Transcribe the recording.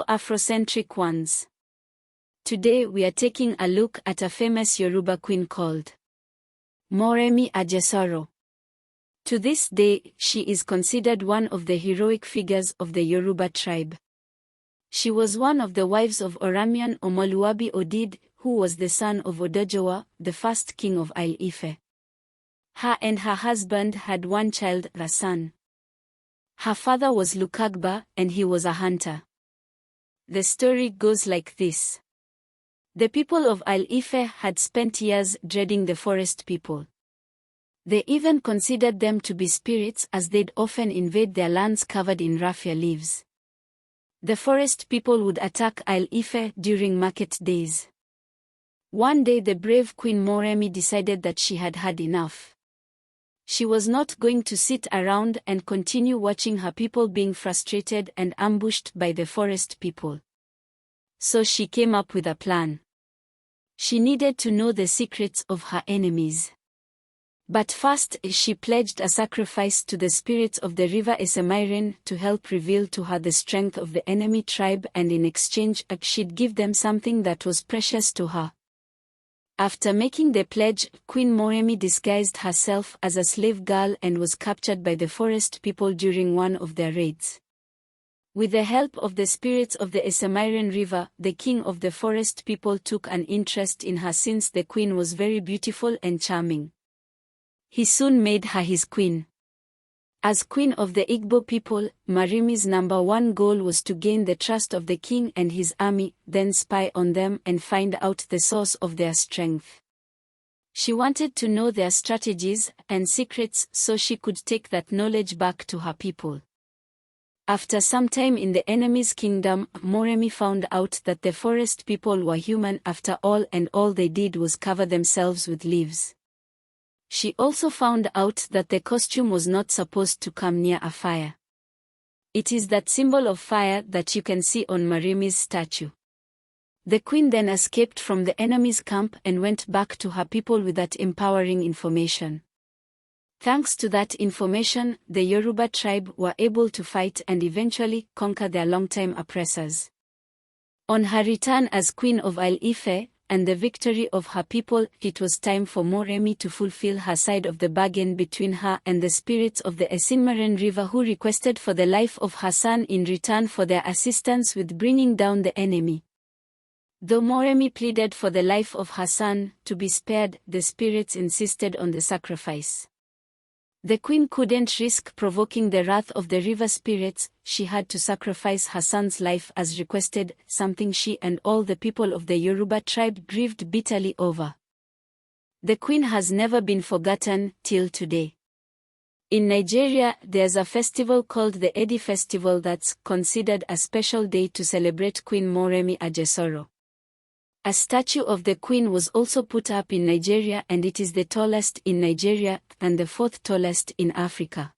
Afrocentric ones. Today we are taking a look at a famous Yoruba queen called Moremi Ajasoro. To this day, she is considered one of the heroic figures of the Yoruba tribe. She was one of the wives of Oramian Omoluabi Odid, who was the son of Odojowa, the first king of Ile-Ife. Her and her husband had one child, a son. Her father was Lukagba, and he was a hunter. The story goes like this. The people of Ile-Ife had spent years dreading the forest people. They even considered them to be spirits, as they'd often invade their lands covered in raffia leaves. The forest people would attack Ile-Ife during market days. One day the brave Queen Moremi decided that she had had enough. She was not going to sit around and continue watching her people being frustrated and ambushed by the forest people. So she came up with a plan. She needed to know the secrets of her enemies. But first she pledged a sacrifice to the spirits of the river Esemiren to help reveal to her the strength of the enemy tribe, and in exchange she'd give them something that was precious to her. After making the pledge, Queen Moremi disguised herself as a slave girl and was captured by the forest people during one of their raids. With the help of the spirits of the Esemiren river, the king of the forest people took an interest in her since the queen was very beautiful and charming. He soon made her his queen. As queen of the Igbo people, Moremi's #1 goal was to gain the trust of the king and his army, then spy on them and find out the source of their strength. She wanted to know their strategies and secrets so she could take that knowledge back to her people. After some time in the enemy's kingdom, Moremi found out that the forest people were human after all, and all they did was cover themselves with leaves. She also found out that the costume was not supposed to come near a fire. It is that symbol of fire that you can see on Moremi's statue. The queen then escaped from the enemy's camp and went back to her people with that empowering information. Thanks to that information, the Yoruba tribe were able to fight and eventually conquer their longtime oppressors. On her return as queen of Ile-Ife, and the victory of her people, it was time for Moremi to fulfill her side of the bargain between her and the spirits of the Esemiren river, who requested for the life of her son in return for their assistance with bringing down the enemy. Though Moremi pleaded for the life of her son to be spared, the spirits insisted on the sacrifice. The queen couldn't risk provoking the wrath of the river spirits. She had to sacrifice her son's life as requested, something she and all the people of the Yoruba tribe grieved bitterly over. The queen has never been forgotten till today. In Nigeria, there's a festival called the Edi Festival that's considered a special day to celebrate Queen Moremi Ajasoro. A statue of the queen was also put up in Nigeria, and it is the tallest in Nigeria and the 4th tallest in Africa.